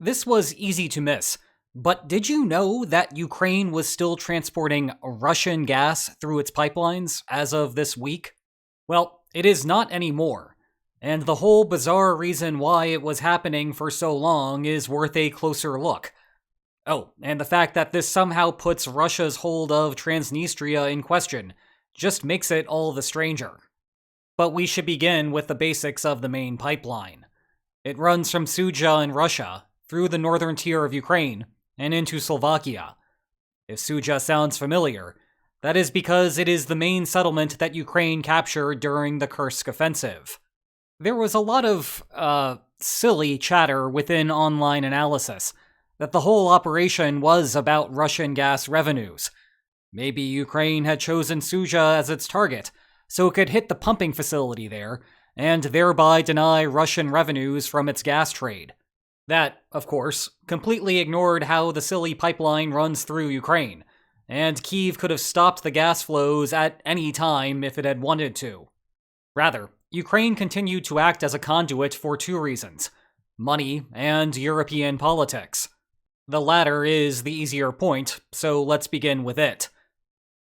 This was easy to miss, but did you know that Ukraine was still transporting Russian gas through its pipelines as of this week? Well, it is not anymore, and the whole bizarre reason why it was happening for so long is worth a closer look. Oh, and the fact that this somehow puts Russia's hold of Transnistria in question just makes it all the stranger. But we should begin with the basics of the main pipeline. It runs from Sudzha in Russia, through the northern tier of Ukraine, and into Slovakia. If Sudzha sounds familiar, that is because it is the main settlement that Ukraine captured during the Kursk offensive. There was a lot of, silly chatter within online analysis that the whole operation was about Russian gas revenues. Maybe Ukraine had chosen Sudzha as its target, so it could hit the pumping facility there, and thereby deny Russian revenues from its gas trade. That, of course, completely ignored how the silly pipeline runs through Ukraine, and Kyiv could have stopped the gas flows at any time if it had wanted to. Rather, Ukraine continued to act as a conduit for two reasons: money and European politics. The latter is the easier point, so let's begin with it.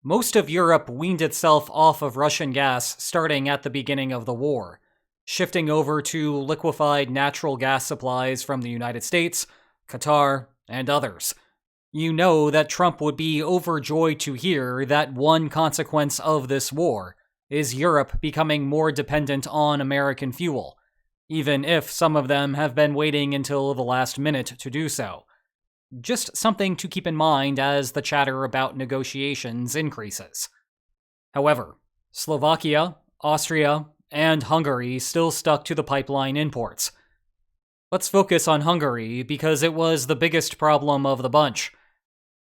Most of Europe weaned itself off of Russian gas starting at the beginning of the war, shifting over to liquefied natural gas supplies from the United States, Qatar, and others. You know that Trump would be overjoyed to hear that one consequence of this war is Europe becoming more dependent on American fuel, even if some of them have been waiting until the last minute to do so. Just something to keep in mind as the chatter about negotiations increases. However, Slovakia, Austria, and Hungary still stuck to the pipeline imports. Let's focus on Hungary because it was the biggest problem of the bunch.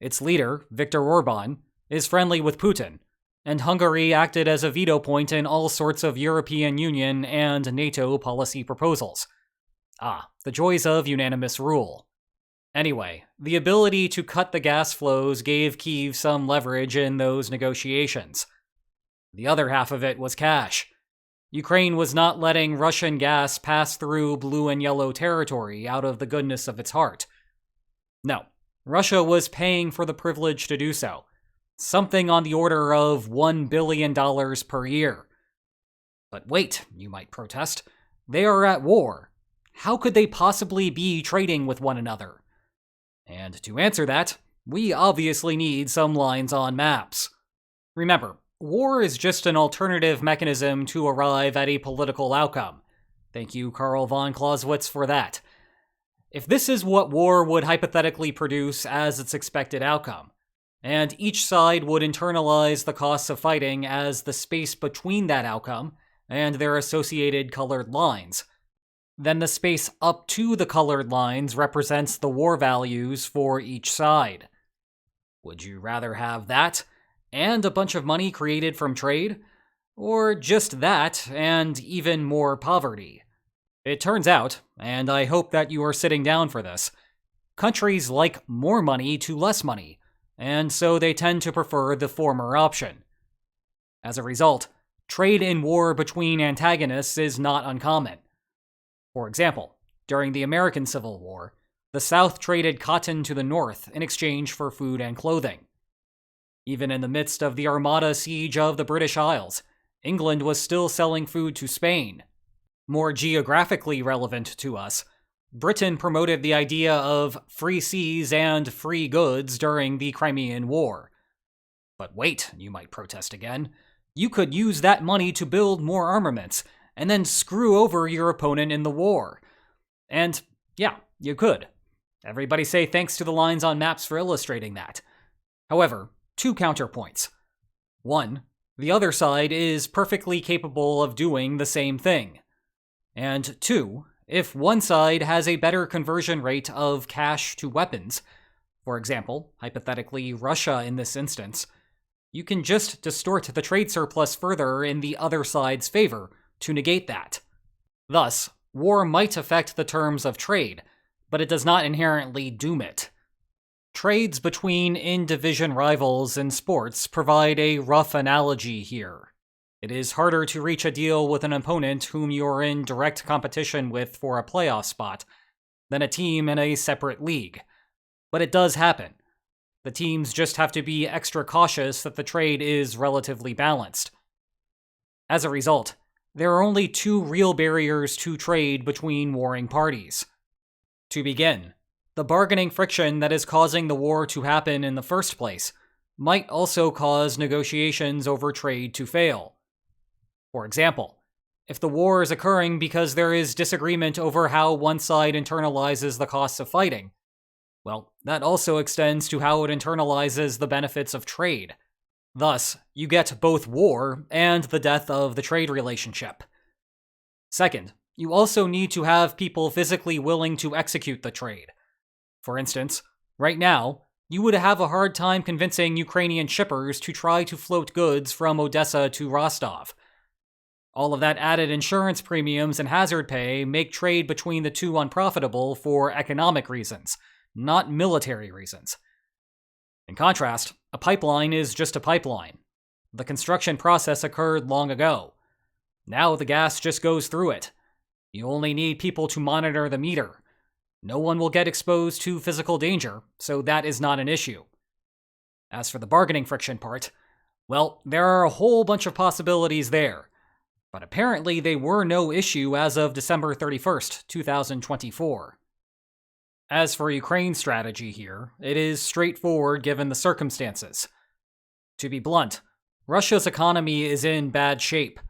Its leader, Viktor Orban, is friendly with Putin, and Hungary acted as a veto point in all sorts of European Union and NATO policy proposals. The joys of unanimous rule. Anyway, the ability to cut the gas flows gave Kyiv some leverage in those negotiations. The other half of it was cash. Ukraine was not letting Russian gas pass through blue and yellow territory out of the goodness of its heart. No, Russia was paying for the privilege to do so, something on the order of $1 billion per year. But wait, you might protest, they are at war. How could they possibly be trading with one another? And to answer that, we obviously need some lines on maps. Remember, war is just an alternative mechanism to arrive at a political outcome. Thank you, Karl von Clausewitz, for that. If this is what war would hypothetically produce as its expected outcome, and each side would internalize the costs of fighting as the space between that outcome and their associated colored lines, then the space up to the colored lines represents the war values for each side. Would you rather have that and a bunch of money created from trade, or just that and even more poverty? It turns out, and I hope that you are sitting down for this, countries like more money to less money, and so they tend to prefer the former option. As a result, trade in war between antagonists is not uncommon. For example, during the American Civil War, the South traded cotton to the North in exchange for food and clothing. Even in the midst of the Armada siege of the British Isles, England was still selling food to Spain. More geographically relevant to us, Britain promoted the idea of free seas and free goods during the Crimean War. But wait, you might protest again. You could use that money to build more armaments, and then screw over your opponent in the war. And yeah, you could. Everybody say thanks to the lines on maps for illustrating that. However, two counterpoints. One, the other side is perfectly capable of doing the same thing. And two, if one side has a better conversion rate of cash to weapons, for example, hypothetically Russia in this instance, you can just distort the trade surplus further in the other side's favor to negate that. Thus, war might affect the terms of trade, but it does not inherently doom it. Trades between in-division rivals in sports provide a rough analogy here. It is harder to reach a deal with an opponent whom you are in direct competition with for a playoff spot than a team in a separate league. But it does happen. The teams just have to be extra cautious that the trade is relatively balanced. As a result, there are only two real barriers to trade between warring parties. To begin, the bargaining friction that is causing the war to happen in the first place might also cause negotiations over trade to fail. For example, if the war is occurring because there is disagreement over how one side internalizes the costs of fighting, well, that also extends to how it internalizes the benefits of trade. Thus, you get both war and the death of the trade relationship. Second, you also need to have people physically willing to execute the trade. For instance, right now, you would have a hard time convincing Ukrainian shippers to try to float goods from Odessa to Rostov. All of that added insurance premiums and hazard pay make trade between the two unprofitable for economic reasons, not military reasons. In contrast, a pipeline is just a pipeline. The construction process occurred long ago. Now the gas just goes through it. You only need people to monitor the meter. No one will get exposed to physical danger, so that is not an issue. As for the bargaining friction part, well, there are a whole bunch of possibilities there. But apparently they were no issue as of December 31st, 2024. As for Ukraine's strategy here, it is straightforward given the circumstances. To be blunt, Russia's economy is in bad shape.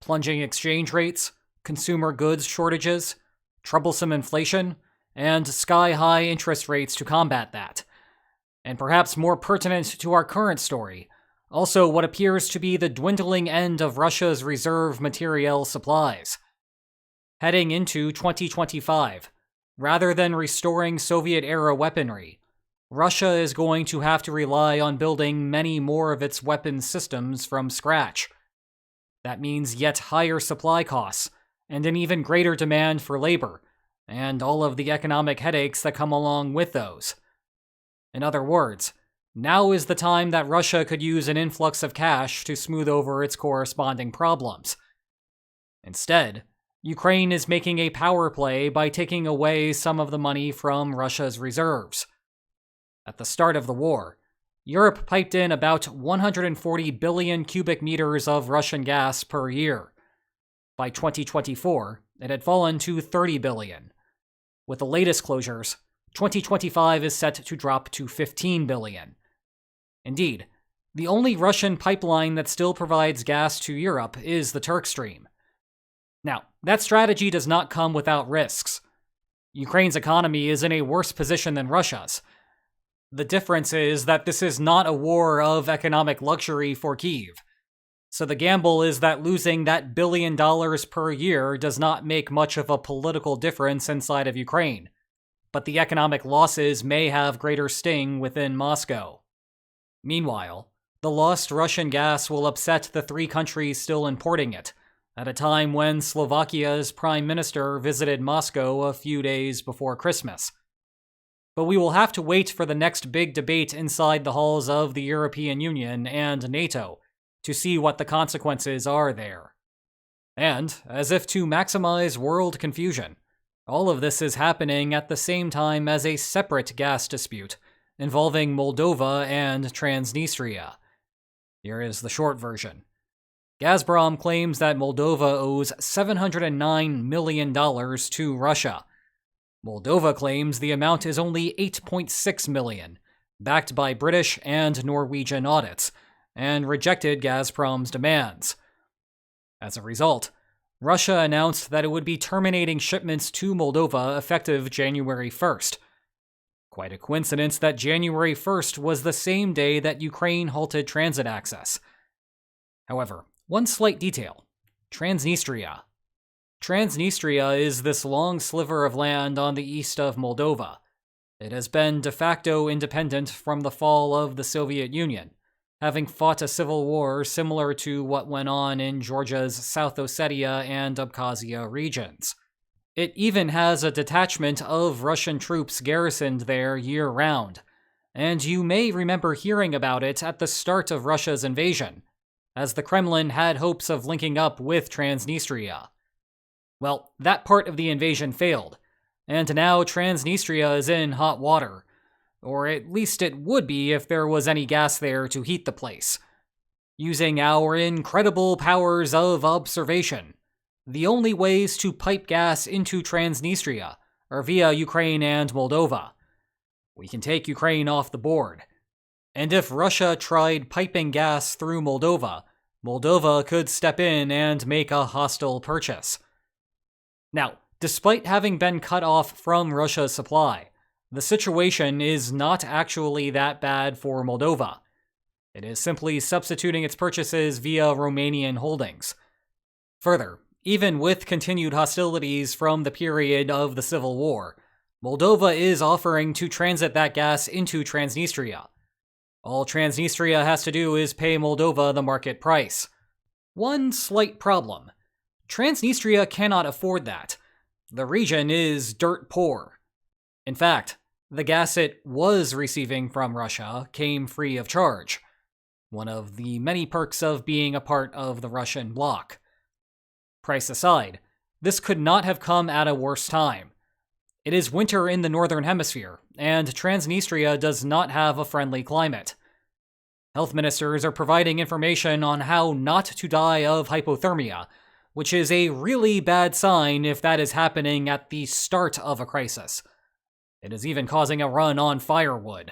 Plunging exchange rates, consumer goods shortages, troublesome inflation, and sky-high interest rates to combat that. And perhaps more pertinent to our current story, also what appears to be the dwindling end of Russia's reserve materiel supplies. Heading into 2025, rather than restoring Soviet-era weaponry, Russia is going to have to rely on building many more of its weapons systems from scratch. That means yet higher supply costs, and an even greater demand for labor, and all of the economic headaches that come along with those. In other words, now is the time that Russia could use an influx of cash to smooth over its corresponding problems. Instead, Ukraine is making a power play by taking away some of the money from Russia's reserves. At the start of the war, Europe piped in about 140 billion cubic meters of Russian gas per year. By 2024, it had fallen to 30 billion. With the latest closures, 2025 is set to drop to 15 billion. Indeed, the only Russian pipeline that still provides gas to Europe is the Turk Stream. Now, that strategy does not come without risks. Ukraine's economy is in a worse position than Russia's. The difference is that this is not a war of economic luxury for Kyiv. So the gamble is that losing that $1 billion per year does not make much of a political difference inside of Ukraine. But the economic losses may have greater sting within Moscow. Meanwhile, the lost Russian gas will upset the three countries still importing it, at a time when Slovakia's prime minister visited Moscow a few days before Christmas. But we will have to wait for the next big debate inside the halls of the European Union and NATO to see what the consequences are there. And, as if to maximize world confusion, all of this is happening at the same time as a separate gas dispute involving Moldova and Transnistria. Here is the short version. Gazprom claims that Moldova owes $709 million to Russia. Moldova claims the amount is only $8.6 million, backed by British and Norwegian audits, and rejected Gazprom's demands. As a result, Russia announced that it would be terminating shipments to Moldova effective January 1st. Quite a coincidence that January 1st was the same day that Ukraine halted transit access. However, one slight detail: Transnistria. Transnistria is this long sliver of land on the east of Moldova. It has been de facto independent from the fall of the Soviet Union, having fought a civil war similar to what went on in Georgia's South Ossetia and Abkhazia regions. It even has a detachment of Russian troops garrisoned there year-round, and you may remember hearing about it at the start of Russia's invasion, as the Kremlin had hopes of linking up with Transnistria. Well, that part of the invasion failed, and now Transnistria is in hot water. Or at least it would be if there was any gas there to heat the place. Using our incredible powers of observation, the only ways to pipe gas into Transnistria are via Ukraine and Moldova. We can take Ukraine off the board. And if Russia tried piping gas through Moldova, Moldova could step in and make a hostile purchase. Now, despite having been cut off from Russia's supply, the situation is not actually that bad for Moldova. It is simply substituting its purchases via Romanian holdings. Further, even with continued hostilities from the period of the Civil War, Moldova is offering to transit that gas into Transnistria. All Transnistria has to do is pay Moldova the market price. One slight problem: Transnistria cannot afford that. The region is dirt poor. In fact, the gas it was receiving from Russia came free of charge, one of the many perks of being a part of the Russian bloc. Price aside, this could not have come at a worse time. It is winter in the Northern Hemisphere, and Transnistria does not have a friendly climate. Health ministers are providing information on how not to die of hypothermia, which is a really bad sign if that is happening at the start of a crisis. It is even causing a run on firewood.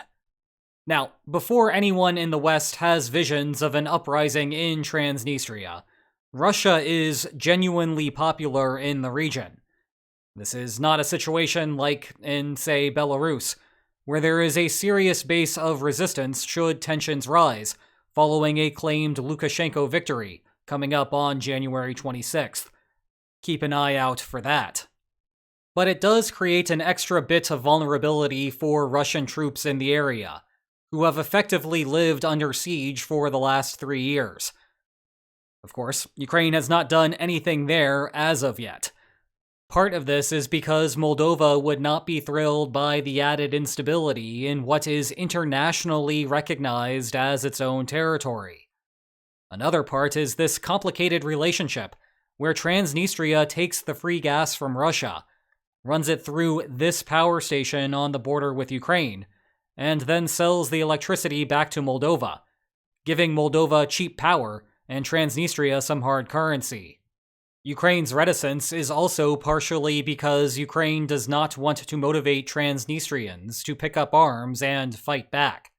Now, before anyone in the West has visions of an uprising in Transnistria, Russia is genuinely popular in the region. This is not a situation like in, say, Belarus, where there is a serious base of resistance should tensions rise, following a claimed Lukashenko victory coming up on January 26th. Keep an eye out for that. But it does create an extra bit of vulnerability for Russian troops in the area, who have effectively lived under siege for the last 3 years. Of course, Ukraine has not done anything there as of yet. Part of this is because Moldova would not be thrilled by the added instability in what is internationally recognized as its own territory. Another part is this complicated relationship, where Transnistria takes the free gas from Russia, runs it through this power station on the border with Ukraine, and then sells the electricity back to Moldova, giving Moldova cheap power and Transnistria some hard currency. Ukraine's reticence is also partially because Ukraine does not want to motivate Transnistrians to pick up arms and fight back.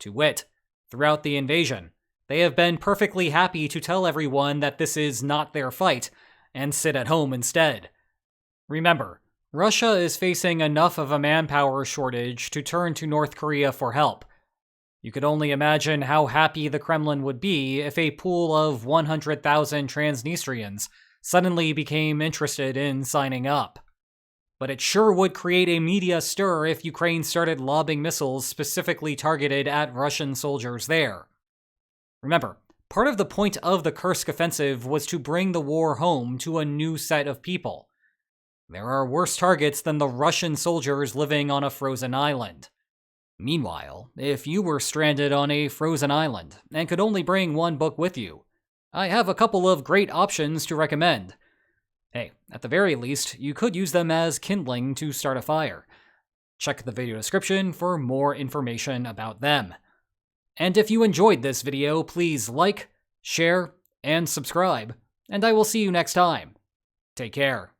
To wit, throughout the invasion, they have been perfectly happy to tell everyone that this is not their fight and sit at home instead. Remember, Russia is facing enough of a manpower shortage to turn to North Korea for help. You could only imagine how happy the Kremlin would be if a pool of 100,000 Transnistrians suddenly became interested in signing up. But it sure would create a media stir if Ukraine started lobbing missiles specifically targeted at Russian soldiers there. Remember, part of the point of the Kursk offensive was to bring the war home to a new set of people. There are worse targets than the Russian soldiers living on a frozen island. Meanwhile, if you were stranded on a frozen island and could only bring one book with you, I have a couple of great options to recommend. Hey, at the very least, you could use them as kindling to start a fire. Check the video description for more information about them. And if you enjoyed this video, please like, share, and subscribe, and I will see you next time. Take care.